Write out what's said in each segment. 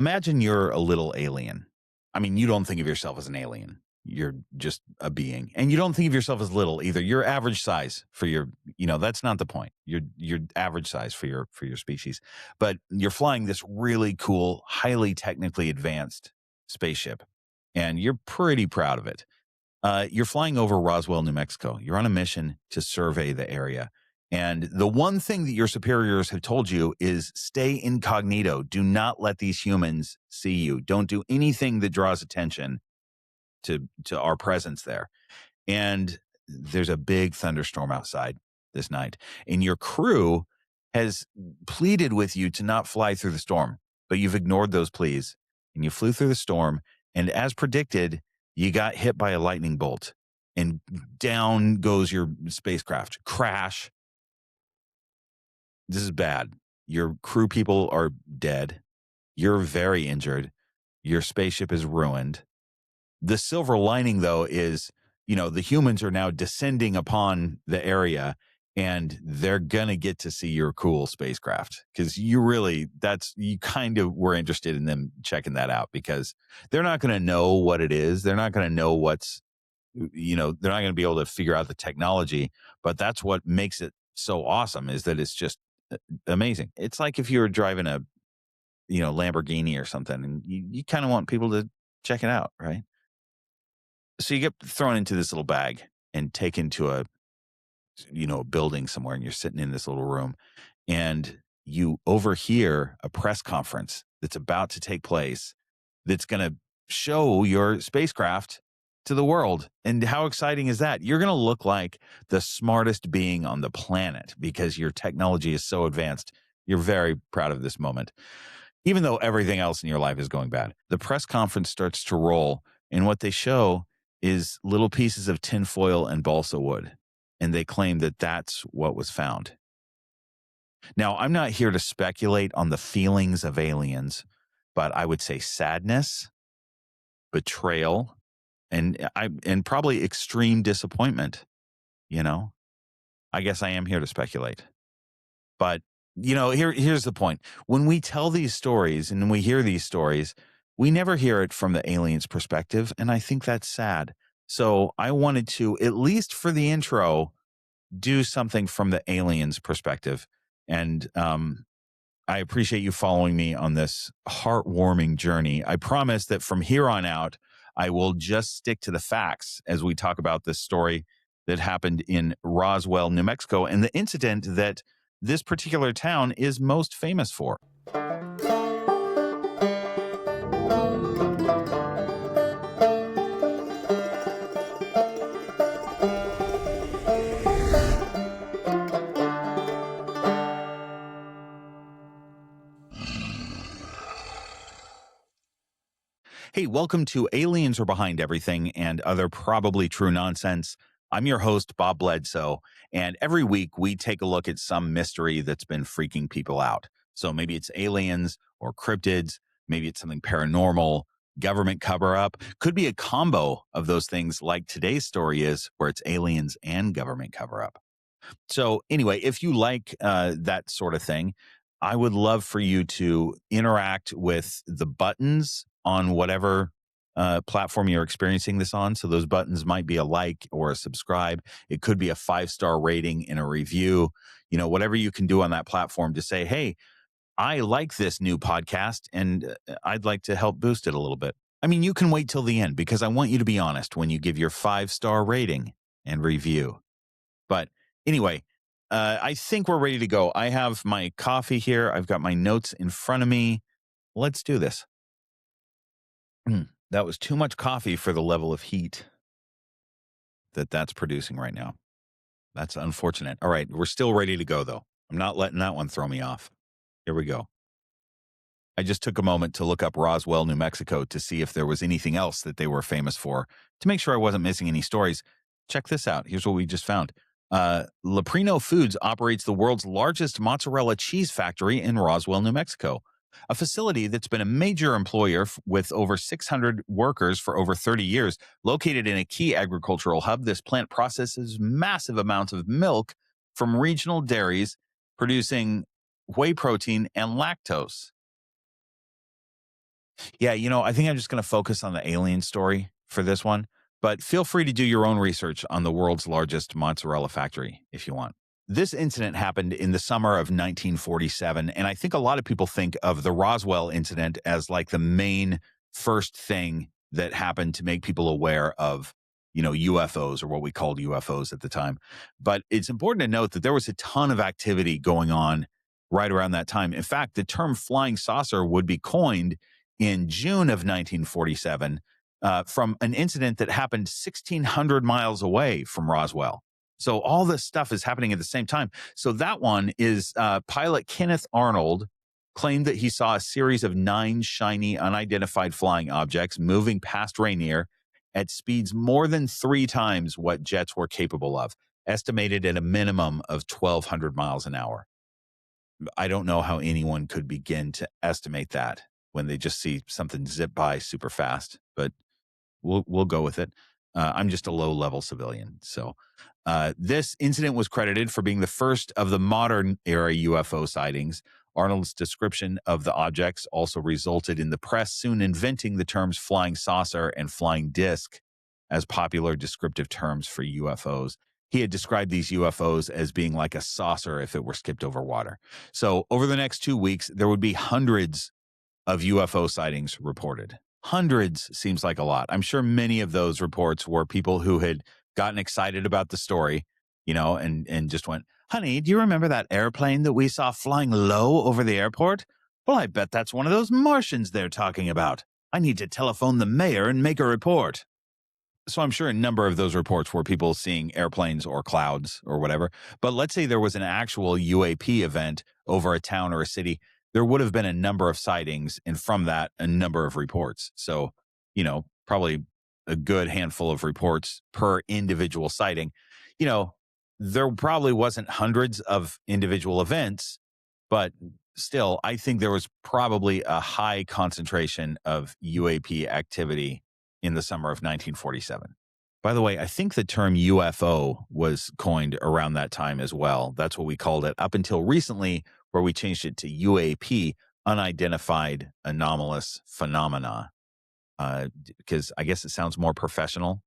Imagine you're a little alien. I mean, you don't think of yourself as an alien. You're just a being. And you don't think of yourself as little either. You're average size for your, that's not the point. You're average size for your species. But you're flying this really cool, highly technically advanced spaceship. And you're pretty proud of it. You're flying over Roswell, New Mexico. You're on a mission to survey the area. And the one thing that your superiors have told you is stay incognito. Do not let these humans see you. Don't do anything that draws attention to our presence there. And there's a big thunderstorm outside this night. And your crew has pleaded with you to not fly through the storm, but you've ignored those pleas and you flew through the storm. And as predicted, you got hit by a lightning bolt and down goes your spacecraft. Crash. This is bad. Your crew people are dead. You're very injured. Your spaceship is ruined. The silver lining, though, is, the humans are now descending upon the area and they're going to get to see your cool spacecraft because you kind of were interested in them checking that out because they're not going to know what it is. They're not going to know they're not going to be able to figure out the technology, but that's what makes it so awesome is that it's just amazing. It's like if you were driving a, Lamborghini or something and you kind of want people to check it out, right? So you get thrown into this little bag and taken to a building somewhere and you're sitting in this little room and you overhear a press conference that's about to take place that's going to show your spacecraft to the world. And how exciting is that? You're going to look like the smartest being on the planet because your technology is so advanced. You're very proud of this moment. Even though everything else in your life is going bad, the press conference starts to roll and what they show is little pieces of tinfoil and balsa wood. And they claim that that's what was found. Now, I'm not here to speculate on the feelings of aliens, but I would say sadness, betrayal, and probably extreme disappointment. I guess I am here to speculate. But, here's the point. When we tell these stories and we hear these stories, we never hear it from the aliens' perspective, and I think that's sad. So I wanted to, at least for the intro, do something from the aliens' perspective. And I appreciate you following me on this heartwarming journey. I promise that from here on out, I will just stick to the facts as we talk about this story that happened in Roswell, New Mexico, and the incident that this particular town is most famous for. Hey, welcome to Aliens Are Behind Everything and Other Probably True Nonsense. I'm your host, Bob Bledsoe, and every week we take a look at some mystery that's been freaking people out. So maybe it's aliens or cryptids, maybe it's something paranormal, government cover-up. Could be a combo of those things like today's story is, where it's aliens and government cover-up. So anyway, if you like that sort of thing, I would love for you to interact with the buttons on whatever platform you're experiencing this on. So those buttons might be a like or a subscribe. It could be a 5-star rating and a review, whatever you can do on that platform to say, hey, I like this new podcast and I'd like to help boost it a little bit. I mean, you can wait till the end because I want you to be honest when you give your 5-star rating and review. But anyway, I think we're ready to go. I have my coffee here. I've got my notes in front of me. Let's do this. That was too much coffee for the level of heat that's producing right now. That's unfortunate. All right, we're still ready to go, though. I'm not letting that one throw me off. Here we go. I just took a moment to look up Roswell, New Mexico to see if there was anything else that they were famous for, to make sure I wasn't missing any stories. Check this out. Here's what we just found. Leprino Foods operates the world's largest mozzarella cheese factory in Roswell, New Mexico, a facility that's been a major employer with over 600 workers for over 30 years. Located in a key agricultural hub, this plant processes massive amounts of milk from regional dairies, producing whey protein and lactose. Yeah, I think I'm just going to focus on the alien story for this one, but feel free to do your own research on the world's largest mozzarella factory if you want. This incident happened in the summer of 1947, and I think a lot of people think of the Roswell incident as like the main first thing that happened to make people aware of, UFOs, or what we called UFOs at the time. But it's important to note that there was a ton of activity going on right around that time. In fact, the term flying saucer would be coined in June of 1947 from an incident that happened 1,600 miles away from Roswell. So all this stuff is happening at the same time. So that one is pilot Kenneth Arnold claimed that he saw a series of 9 shiny, unidentified flying objects moving past Rainier at speeds more than 3 times what jets were capable of, estimated at a minimum of 1,200 miles an hour. I don't know how anyone could begin to estimate that when they just see something zip by super fast, but we'll go with it. I'm just a low-level civilian. So this incident was credited for being the first of the modern era UFO sightings. Arnold's description of the objects also resulted in the press soon inventing the terms flying saucer and flying disc as popular descriptive terms for UFOs. He had described these UFOs as being like a saucer if it were skipped over water. So over the next 2 weeks, there would be hundreds of UFO sightings reported. Hundreds seems like a lot. I'm sure many of those reports were people who had gotten excited about the story, and just went, "Honey, do you remember that airplane that we saw flying low over the airport? Well, I bet that's one of those Martians they're talking about. I need to telephone the mayor and make a report." So I'm sure a number of those reports were people seeing airplanes or clouds or whatever. But let's say there was an actual UAP event over a town or a city. There would have been a number of sightings, and from that, a number of reports. So, probably a good handful of reports per individual sighting. There probably wasn't hundreds of individual events, but still, I think there was probably a high concentration of UAP activity in the summer of 1947. By the way, I think the term UFO was coined around that time as well. That's what we called it up until recently, where we changed it to UAP, unidentified anomalous phenomena, because I guess it sounds more professional.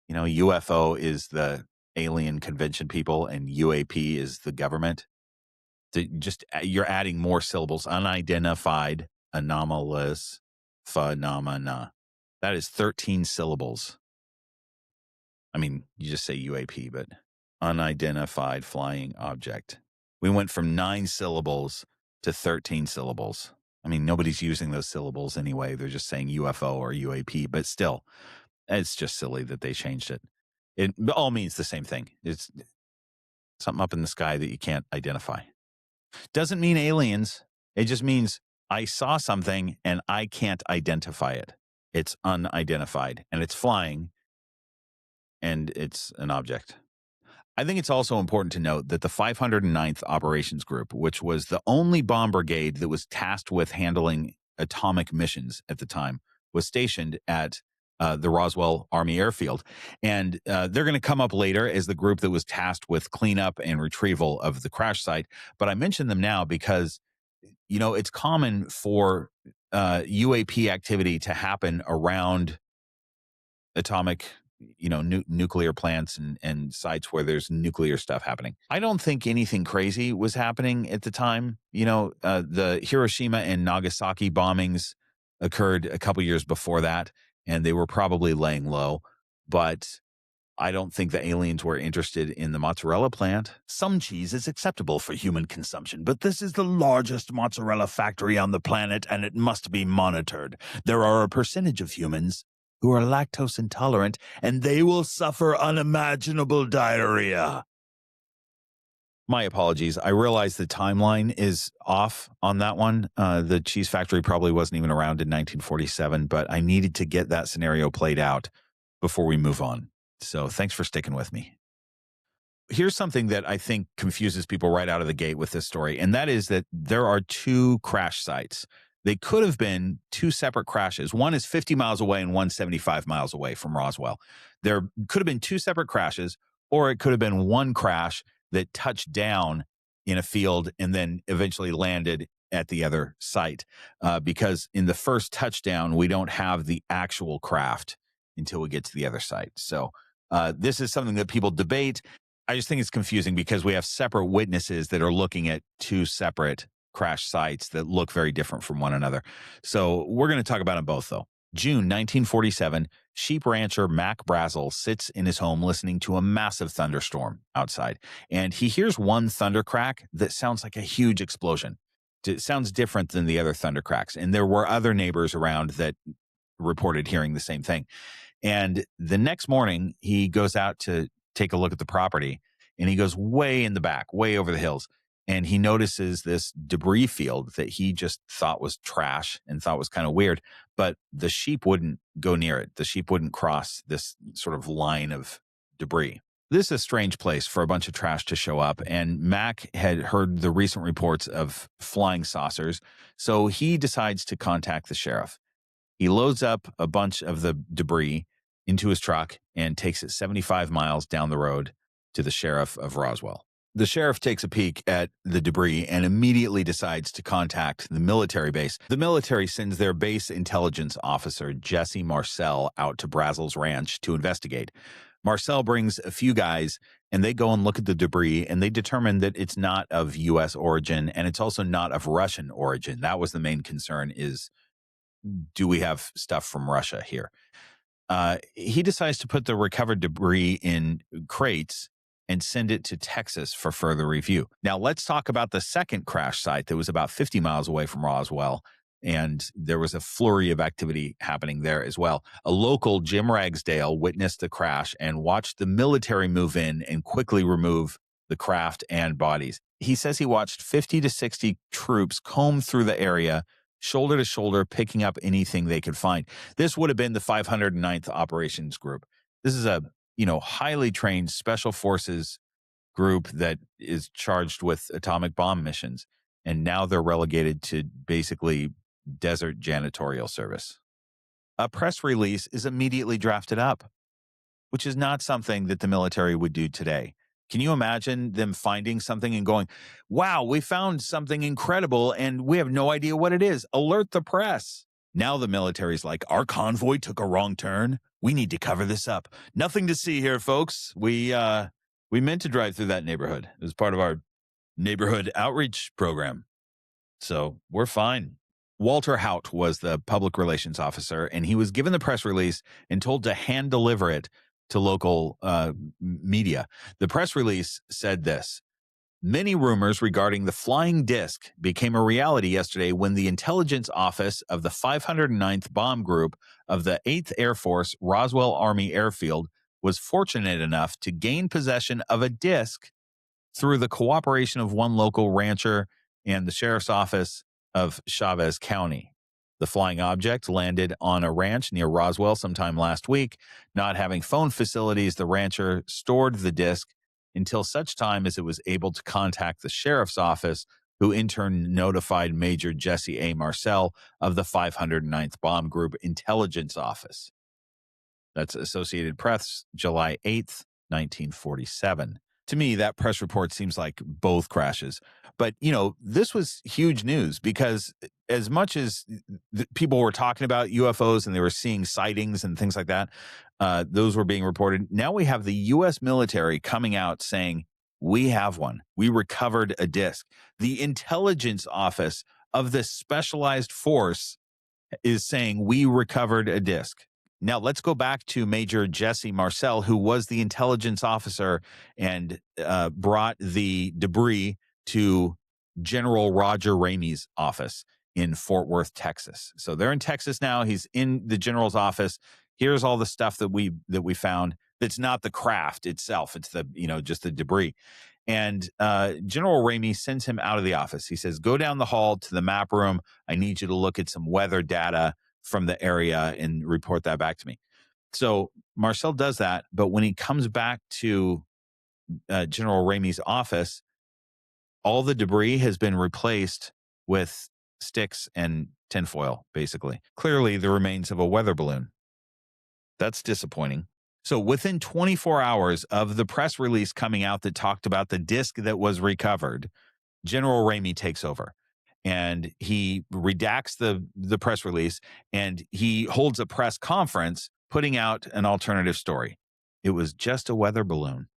UFO is the alien convention people, and UAP is the government. You're adding more syllables. Unidentified anomalous phenomena. That is 13 syllables. I mean, you just say UAP, but unidentified flying object. We went from 9 syllables to 13 syllables. I mean, nobody's using those syllables anyway. They're just saying UFO or UAP, but still, it's just silly that they changed it. It all means the same thing. It's something up in the sky that you can't identify. Doesn't mean aliens. It just means I saw something and I can't identify it. It's unidentified and it's flying and it's an object. I think it's also important to note that the 509th Operations Group, which was the only bomb brigade that was tasked with handling atomic missions at the time, was stationed at the Roswell Army Airfield. And they're going to come up later as the group that was tasked with cleanup and retrieval of the crash site. But I mention them now because, it's common for UAP activity to happen around atomic nuclear plants and sites where there's nuclear stuff happening. I don't think anything crazy was happening at the time. The Hiroshima and Nagasaki bombings occurred a couple years before that, and they were probably laying low. But I don't think the aliens were interested in the mozzarella plant. Some cheese is acceptable for human consumption, but this is the largest mozzarella factory on the planet, and it must be monitored. There are a percentage of humans who are lactose intolerant, and they will suffer unimaginable diarrhea. My apologies. I realize the timeline is off on that one. The cheese factory probably wasn't even around in 1947, but I needed to get that scenario played out before we move on. So thanks for sticking with me. Here's something that I think confuses people right out of the gate with this story, and that is that there are 2 crash sites. They could have been 2 separate crashes. One is 50 miles away and one 75 miles away from Roswell. There could have been 2 separate crashes, or it could have been one crash that touched down in a field and then eventually landed at the other site because in the first touchdown, we don't have the actual craft until we get to the other site. So this is something that people debate. I just think it's confusing because we have separate witnesses that are looking at two separate crash sites that look very different from one another. So we're going to talk about them both, though. June 1947, sheep rancher Mac Brazel sits in his home listening to a massive thunderstorm outside, and he hears one thunder crack that sounds like a huge explosion. It sounds different than the other thunder cracks, and there were other neighbors around that reported hearing the same thing. And the next morning, he goes out to take a look at the property, and he goes way in the back, way over the hills, and he notices this debris field that he just thought was trash and thought was kind of weird, but the sheep wouldn't go near it. The sheep wouldn't cross this sort of line of debris. This is a strange place for a bunch of trash to show up, and Mac had heard the recent reports of flying saucers, so he decides to contact the sheriff. He loads up a bunch of the debris into his truck and takes it 75 miles down the road to the sheriff of Roswell. The sheriff takes a peek at the debris and immediately decides to contact the military base. The military sends their base intelligence officer, Jesse Marcel, out to Brazel's ranch to investigate. Marcel brings a few guys, and they go and look at the debris, and they determine that it's not of U.S. origin, and it's also not of Russian origin. That was the main concern, is do we have stuff from Russia here? He decides to put the recovered debris in crates and send it to Texas for further review. Now, let's talk about the second crash site that was about 50 miles away from Roswell, and there was a flurry of activity happening there as well. A local, Jim Ragsdale, witnessed the crash and watched the military move in and quickly remove the craft and bodies. He says he watched 50 to 60 troops comb through the area, shoulder to shoulder, picking up anything they could find. This would have been the 509th Operations Group. This is a highly trained special forces group that is charged with atomic bomb missions. And now they're relegated to basically desert janitorial service. A press release is immediately drafted up, which is not something that the military would do today. Can you imagine them finding something and going, wow, we found something incredible and we have no idea what it is. Alert the press. Now the military's like, our convoy took a wrong turn. We need to cover this up. Nothing to see here, folks. We meant to drive through that neighborhood. It was part of our neighborhood outreach program. So we're fine. Walter Haut was the public relations officer, and he was given the press release and told to hand deliver it to local media. The press release said this: many rumors regarding the flying disc became a reality yesterday when the intelligence office of the 509th Bomb Group of the 8th Air Force Roswell Army Airfield was fortunate enough to gain possession of a disc through the cooperation of one local rancher and the sheriff's office of Chavez County. The flying object landed on a ranch near Roswell sometime last week. Not having phone facilities, the rancher stored the disc until such time as it was able to contact the sheriff's office, who in turn notified Major Jesse A. Marcel of the 509th Bomb Group Intelligence Office. That's Associated Press, July 8th, 1947. To me, that press report seems like both crashes. But, this was huge news because as much as people were talking about UFOs and they were seeing sightings and things like that, those were being reported. Now we have the U.S. military coming out saying, we have one. We recovered a disc. The intelligence office of this specialized force is saying we recovered a disc. Now, let's go back to Major Jesse Marcel, who was the intelligence officer and brought the debris to General Roger Ramey's office in Fort Worth, Texas. So they're in Texas now. He's in the general's office. Here's all the stuff that we found. That's not the craft itself. It's the, just the debris. And General Ramey sends him out of the office. He says, go down the hall to the map room. I need you to look at some weather data from the area and report that back to me. So Marcel does that, but when he comes back to General Ramey's office, all the debris has been replaced with sticks and tinfoil, basically. Clearly the remains of a weather balloon. That's disappointing. So within 24 hours of the press release coming out that talked about the disc that was recovered, General Ramey takes over. and he redacts the press release, and he holds a press conference putting out an alternative story. It was just a weather balloon.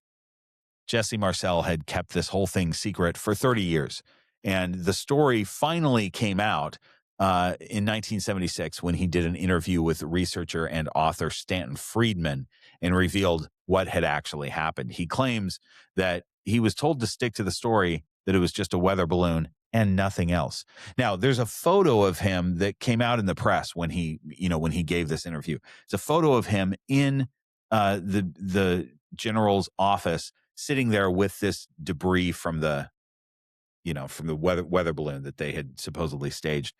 Jesse Marcel had kept this whole thing secret for 30 years. And the story finally came out in 1976 when he did an interview with researcher and author Stanton Friedman and revealed what had actually happened. He claims that he was told to stick to the story, that it was just a weather balloon and nothing else. Now, there's a photo of him that came out in the press when he gave this interview. It's a photo of him in the general's office, sitting there with this debris from the weather balloon that they had supposedly staged.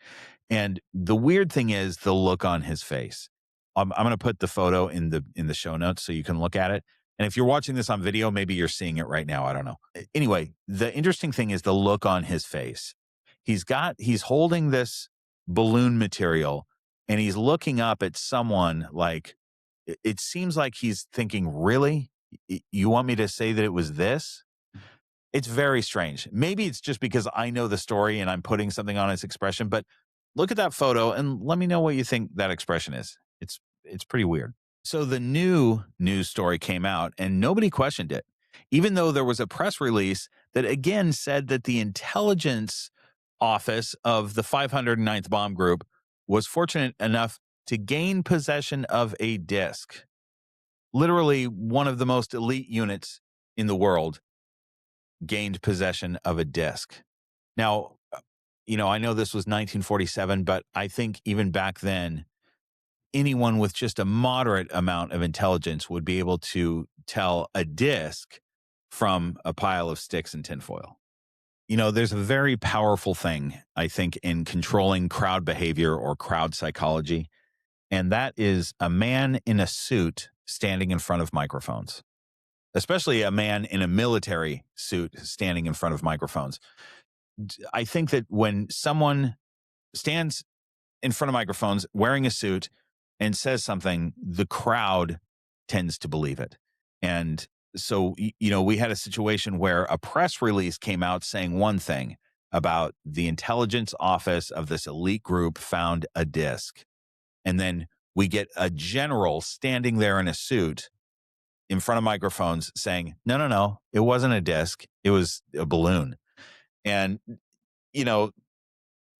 And the weird thing is the look on his face. I'm going to put the photo in the show notes so you can look at it. And if you're watching this on video, maybe you're seeing it right now. I don't know. Anyway, the interesting thing is the look on his face. He's holding this balloon material and he's looking up at someone like, it seems like he's thinking, really? You want me to say that it was this? It's very strange. Maybe it's just because I know the story and I'm putting something on its expression, but look at that photo and let me know what you think that expression is. It's pretty weird. So the new news story came out and nobody questioned it, even though there was a press release that again said that the intelligence office of the 509th Bomb Group was fortunate enough to gain possession of a disc, literally one of the most elite units in the world gained possession of a disc. Now, I know this was 1947, but I think even back then, anyone with just a moderate amount of intelligence would be able to tell a disc from a pile of sticks and tinfoil. There's a very powerful thing, I think, in controlling crowd behavior or crowd psychology, and that is a man in a suit standing in front of microphones, especially a man in a military suit standing in front of microphones. I think that when someone stands in front of microphones wearing a suit and says something, the crowd tends to believe it. And so, we had a situation where a press release came out saying one thing about the intelligence office of this elite group found a disc. And then we get a general standing there in a suit in front of microphones saying, no, it wasn't a disc. It was a balloon. And,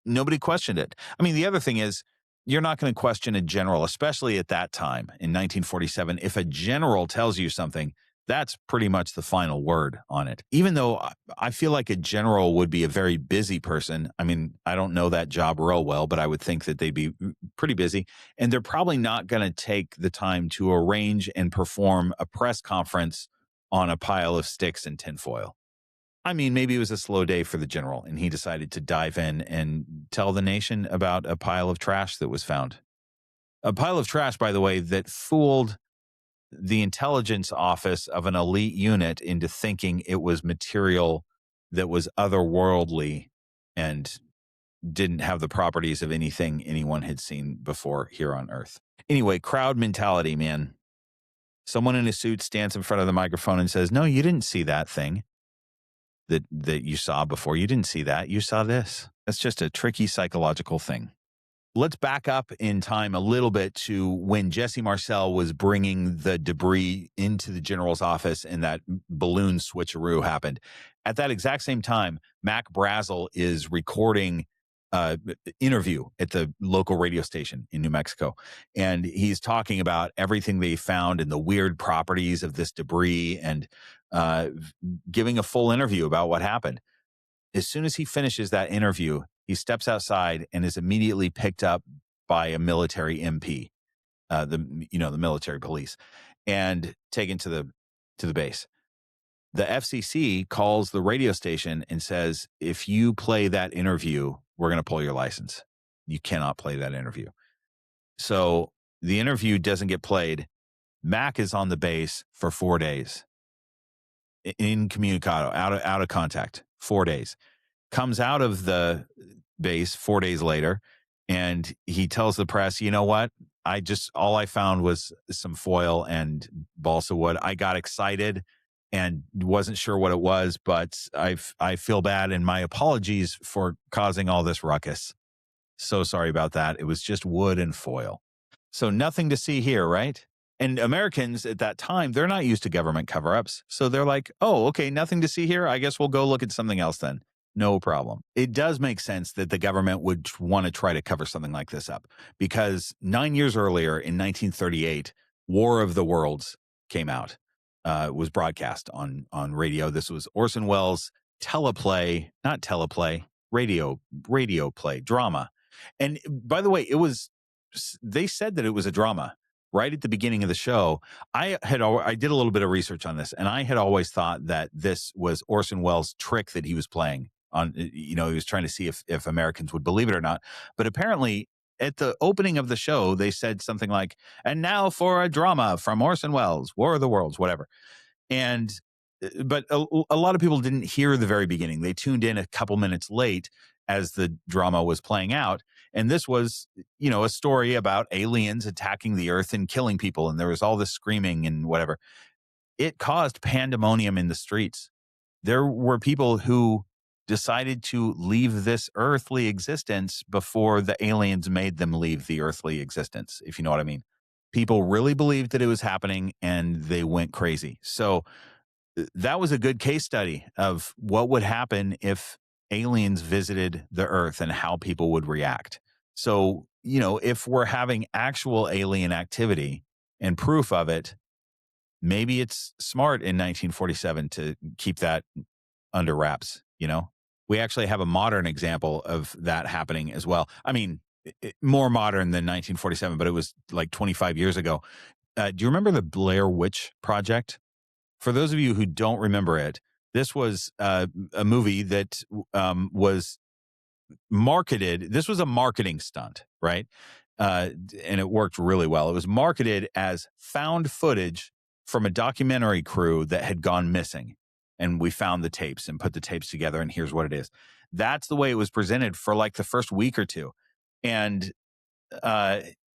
nobody questioned it. I mean, the other thing is, you're not going to question a general, especially at that time in 1947. If a general tells you something, that's pretty much the final word on it. Even though I feel like a general would be a very busy person. I mean, I don't know that job real well, but I would think that they'd be pretty busy. And they're probably not going to take the time to arrange and perform a press conference on a pile of sticks and tinfoil. I mean, maybe it was a slow day for the general and he decided to dive in and tell the nation about a pile of trash that was found. A pile of trash, by the way, that fooled the intelligence office of an elite unit into thinking it was material that was otherworldly and didn't have the properties of anything anyone had seen before here on Earth. Anyway, crowd mentality, man. Someone in a suit stands in front of the microphone and says, no, you didn't see that thing that you saw before. You didn't see that. You saw this. That's just a tricky psychological thing. Let's back up in time a little bit to when Jesse Marcel was bringing the debris into the general's office and that balloon switcheroo happened. At that exact same time, Mac Brazel is recording an interview at the local radio station in New Mexico. And he's talking about everything they found and the weird properties of this debris and giving a full interview about what happened. As soon as he finishes that interview, he steps outside and is immediately picked up by a military MP, the military police, and taken to the base. The FCC calls the radio station and says, if you play that interview, we're going to pull your license. You cannot play that interview. So the interview doesn't get played. Mac is on the base for 4 days. Incommunicado, out of contact, 4 days. Comes out of the base 4 days later, and he tells the press, you know what? All I found was some foil and balsa wood. I got excited, and wasn't sure what it was, but I feel bad, and my apologies for causing all this ruckus. So sorry about that. It was just wood and foil. So nothing to see here, right? And Americans at that time, they're not used to government cover-ups. So they're like, oh, okay, nothing to see here. I guess we'll go look at something else then. No problem. It does make sense that the government would want to try to cover something like this up, because 9 years earlier in 1938, War of the Worlds came out. Was broadcast on radio. This was Orson Welles' teleplay, not teleplay, radio play, drama. And by the way, they said that it was a drama right at the beginning of the show. I did a little bit of research on this, and I had always thought that this was Orson Welles' trick that he was playing on, he was trying to see if Americans would believe it or not. But apparently at the opening of the show, they said something like, and now for a drama from Orson Welles, War of the Worlds, whatever. And but a lot of people didn't hear the very beginning. They tuned in a couple minutes late as the drama was playing out. And this was, a story about aliens attacking the earth and killing people. And there was all this screaming and whatever. It caused pandemonium in the streets. There were people who decided to leave this earthly existence before the aliens made them leave the earthly existence, if you know what I mean. People really believed that it was happening, and they went crazy. So that was a good case study of what would happen if aliens visited the earth and how people would react. So, if we're having actual alien activity and proof of it, maybe it's smart in 1947 to keep that under wraps. We actually have a modern example of that happening as well. I mean, more modern than 1947, but it was like 25 years ago. Do you remember the Blair Witch Project? For those of you who don't remember it, this was a movie that was marketed. This was a marketing stunt, right? And it worked really well. It was marketed as found footage from a documentary crew that had gone missing. And we found the tapes and put the tapes together, and here's what it is. That's the way it was presented for like the first week or two. And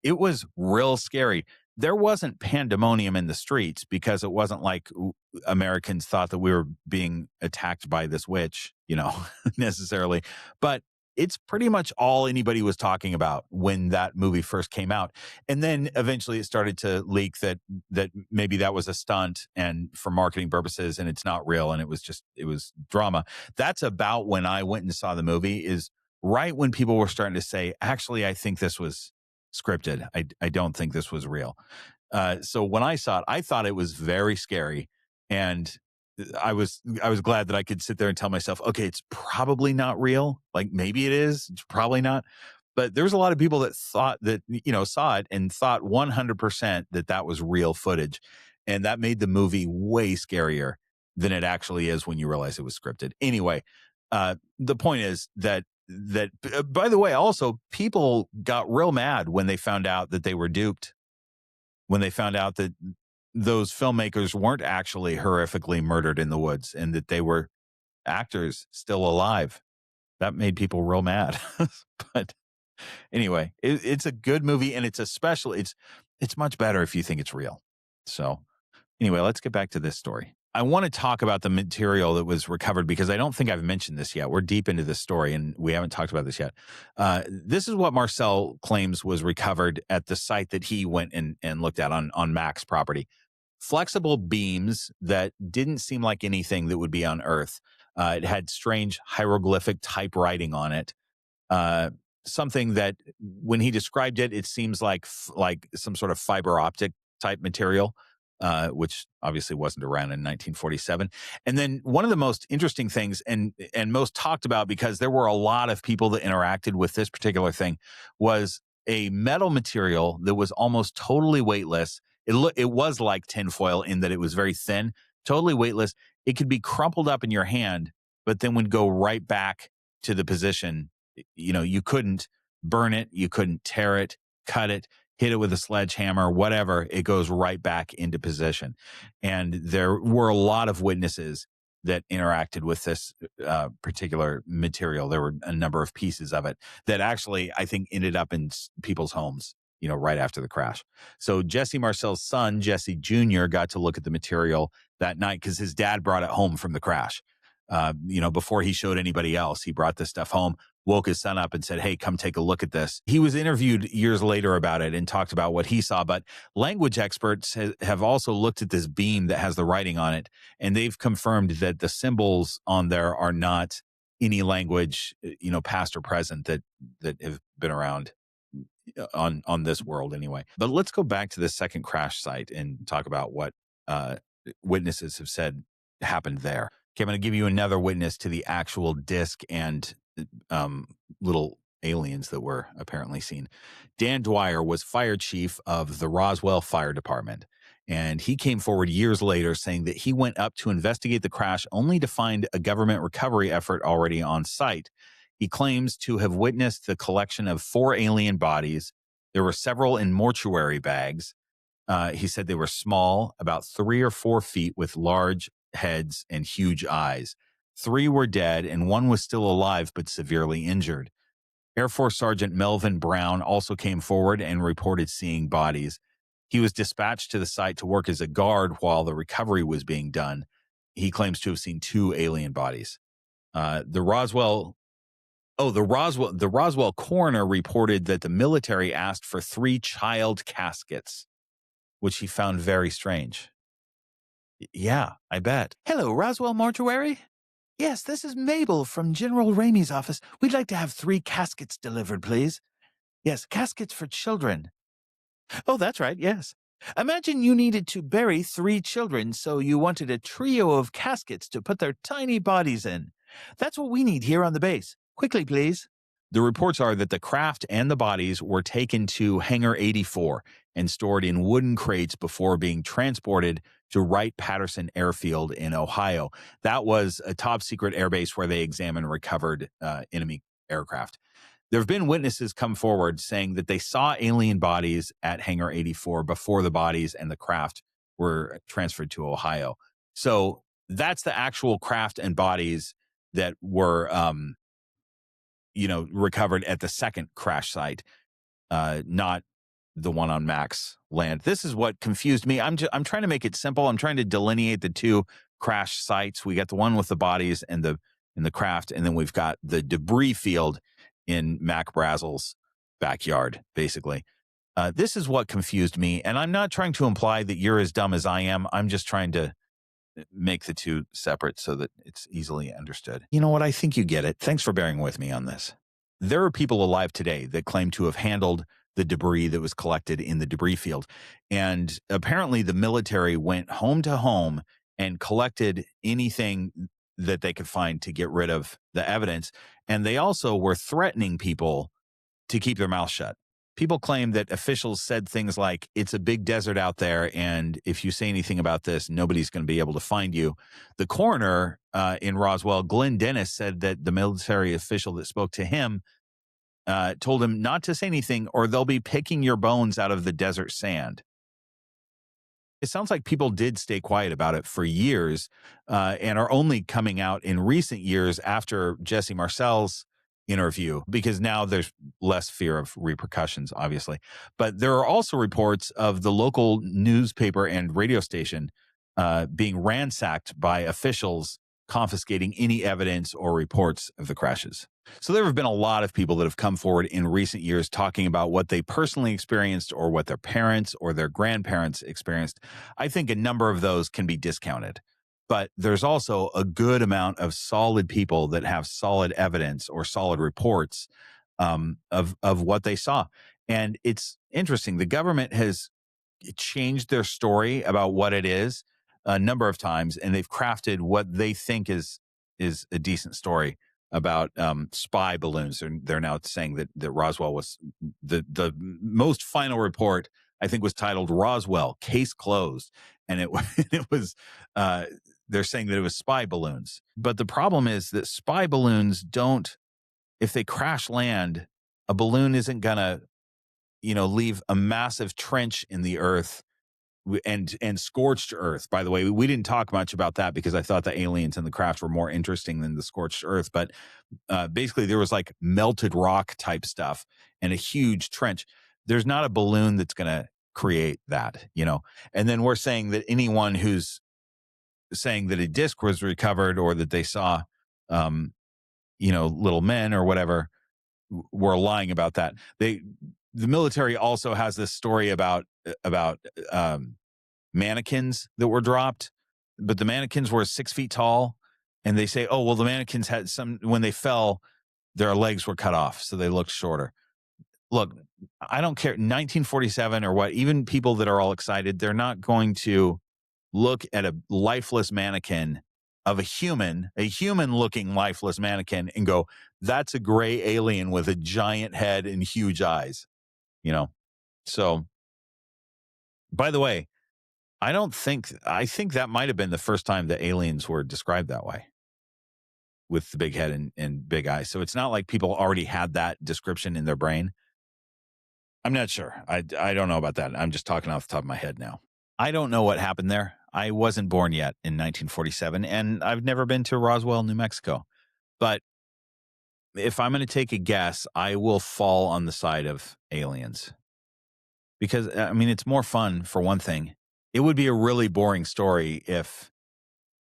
it was real scary. There wasn't pandemonium in the streets because it wasn't like Americans thought that we were being attacked by this witch, necessarily. But it's pretty much all anybody was talking about when that movie first came out. And then eventually it started to leak that maybe that was a stunt and for marketing purposes, and it's not real. And it was drama. That's about when I went and saw the movie, is right when people were starting to say, actually, I think this was scripted. I don't think this was real. So when I saw it, I thought it was very scary. And I was glad that I could sit there and tell myself, okay, it's probably not real. Like maybe it is, it's probably not. But there's a lot of people that thought that, saw it and thought 100% that was real footage. And that made the movie way scarier than it actually is when you realize it was scripted. Anyway, the point is that by the way, also people got real mad when they found out that they were duped, when they found out that those filmmakers weren't actually horrifically murdered in the woods and that they were actors still alive. That made people real mad. But anyway, it's a good movie, and it's much better if you think it's real. So anyway, let's get back to this story. I want to talk about the material that was recovered because I don't think I've mentioned this yet. We're deep into this story and we haven't talked about this yet. This is what Marcel claims was recovered at the site that he went and looked at on Mac's property. Flexible beams that didn't seem like anything that would be on Earth. It had strange hieroglyphic typewriting on it. Something that when he described it, it seems like some sort of fiber optic type material. Which obviously wasn't around in 1947. And then one of the most interesting things and most talked about, because there were a lot of people that interacted with this particular thing, was a metal material that was almost totally weightless. It was like tinfoil in that it was very thin, totally weightless. It could be crumpled up in your hand, but then would go right back to the position. You couldn't burn it, you couldn't tear it, cut it, hit it with a sledgehammer, whatever, it goes right back into position. And there were a lot of witnesses that interacted with this particular material. There were a number of pieces of it that actually, I think, ended up in people's homes. right after the crash. So Jesse Marcel's son, Jesse Jr., got to look at the material that night because his dad brought it home from the crash. Before he showed anybody else, he brought this stuff home, woke his son up and said, "Hey, come take a look at this." He was interviewed years later about it and talked about what he saw. But language experts have also looked at this beam that has the writing on it, and they've confirmed that the symbols on there are not any language, past or present that have been around on this world anyway. But let's go back to the second crash site and talk about what witnesses have said happened there. Okay, I'm going to give you another witness to the actual disc and little aliens that were apparently seen. Dan Dwyer was fire chief of the Roswell Fire Department, and he came forward years later saying that he went up to investigate the crash only to find a government recovery effort already on site. He claims to have witnessed the collection of 4 alien bodies. There were several in mortuary bags. He said they were small, about 3 or 4 feet, with large heads and huge eyes. 3 were dead, and 1 was still alive but severely injured. Air Force Sergeant Melvin Brown also came forward and reported seeing bodies. He was dispatched to the site to work as a guard while the recovery was being done. He claims to have seen 2 alien bodies. The Roswell coroner reported that the military asked for 3 child caskets, which he found very strange. Yeah, I bet. Hello, Roswell Mortuary? Yes, this is Mabel from General Ramey's office. We'd like to have 3 caskets delivered, please. Yes, caskets for children. Oh, that's right, yes. Imagine you needed to bury 3 children, so you wanted a trio of caskets to put their tiny bodies in. That's what we need here on the base. Quickly, please. The reports are that the craft and the bodies were taken to Hangar 84 and stored in wooden crates before being transported to Wright-Patterson Airfield in Ohio. That was a top-secret airbase where they examined recovered enemy aircraft. There have been witnesses come forward saying that they saw alien bodies at Hangar 84 before the bodies and the craft were transferred to Ohio. So that's the actual craft and bodies that were recovered at the second crash site, not the one on Max land. This is what confused me. I'm trying to make it simple. I'm trying to delineate the 2 crash sites. We got the one with the bodies and the craft, and then we've got the debris field in Mac Brazel's backyard, basically. This is what confused me, and I'm not trying to imply that you're as dumb as I am. I'm just trying to make the 2 separate so that it's easily understood. You know what? I think you get it. Thanks for bearing with me on this. There are people alive today that claim to have handled the debris that was collected in the debris field. And apparently the military went home to home and collected anything that they could find to get rid of the evidence. And they also were threatening people to keep their mouth shut. People claim that officials said things like, "It's a big desert out there, and if you say anything about this, nobody's going to be able to find you." The coroner in Roswell, Glenn Dennis, said that the military official that spoke to him told him not to say anything or they'll be picking your bones out of the desert sand. It sounds like people did stay quiet about it for years and are only coming out in recent years after Jesse Marcel's interview, because now there's less fear of repercussions, obviously. But there are also reports of the local newspaper and radio station being ransacked by officials confiscating any evidence or reports of the crashes. So there have been a lot of people that have come forward in recent years talking about what they personally experienced or what their parents or their grandparents experienced. I think a number of those can be discounted. But there's also a good amount of solid people that have solid evidence or solid reports of what they saw. And it's interesting. The government has changed their story about what it is a number of times, and they've crafted what they think is a decent story about spy balloons. They're now saying that Roswell was the most final report, I think, was titled Roswell Case Closed, and it was they're saying that it was spy balloons. But the problem is that spy balloons don't, if they crash land, a balloon isn't gonna leave a massive trench in the earth and scorched earth. By the way, we didn't talk much about that because I thought the aliens and the craft were more interesting than the scorched earth. But basically there was like melted rock type stuff and a huge trench. There's not a balloon that's going to create that, And then we're saying that anyone who's saying that a disc was recovered or that they saw, little men or whatever, were lying about that. The military also has this story about mannequins that were dropped, but the mannequins were 6 feet tall, and they say, oh, well, the mannequins had when they fell, their legs were cut off, so they looked shorter. Look, I don't care, 1947 or what, even people that are all excited, they're not going to look at a lifeless mannequin of a human looking lifeless mannequin and go, that's a gray alien with a giant head and huge eyes, So, by the way, I think that might have been the first time that aliens were described that way, with the big head and big eyes. So it's not like people already had that description in their brain. I'm not sure. I don't know about that. I'm just talking off the top of my head now. I don't know what happened there. I wasn't born yet in 1947, and I've never been to Roswell, New Mexico. But if I'm going to take a guess, I will fall on the side of aliens. Because, it's more fun, for one thing. It would be a really boring story if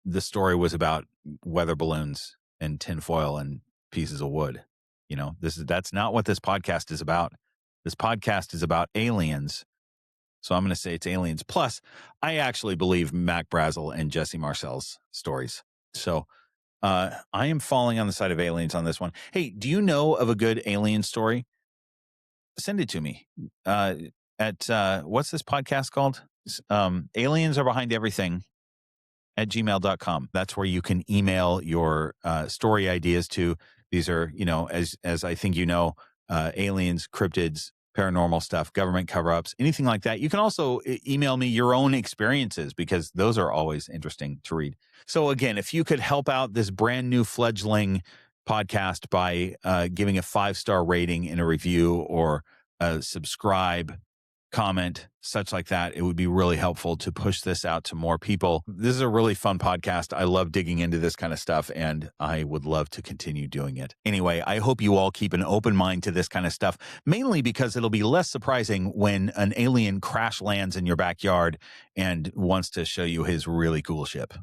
the story was about weather balloons and tinfoil and pieces of wood. That's not what this podcast is about. This podcast is about aliens. So I'm going to say it's aliens. Plus, I actually believe Mac Brazel and Jesse Marcel's stories. So I am falling on the side of aliens on this one. Hey, do you know of a good alien story? Send it to me at what's this podcast called? Aliens Are Behind Everything at gmail.com. That's where you can email your story ideas to. These are, as I think aliens, cryptids, paranormal stuff, government cover-ups, anything like that. You can also email me your own experiences, because those are always interesting to read. So again, if you could help out this brand new fledgling podcast by giving a 5-star rating and a review, or subscribe, comment, such like that, it would be really helpful to push this out to more people. This is a really fun podcast. I love digging into this kind of stuff, and I would love to continue doing it. Anyway, I hope you all keep an open mind to this kind of stuff, mainly because it'll be less surprising when an alien crash lands in your backyard and wants to show you his really cool ship.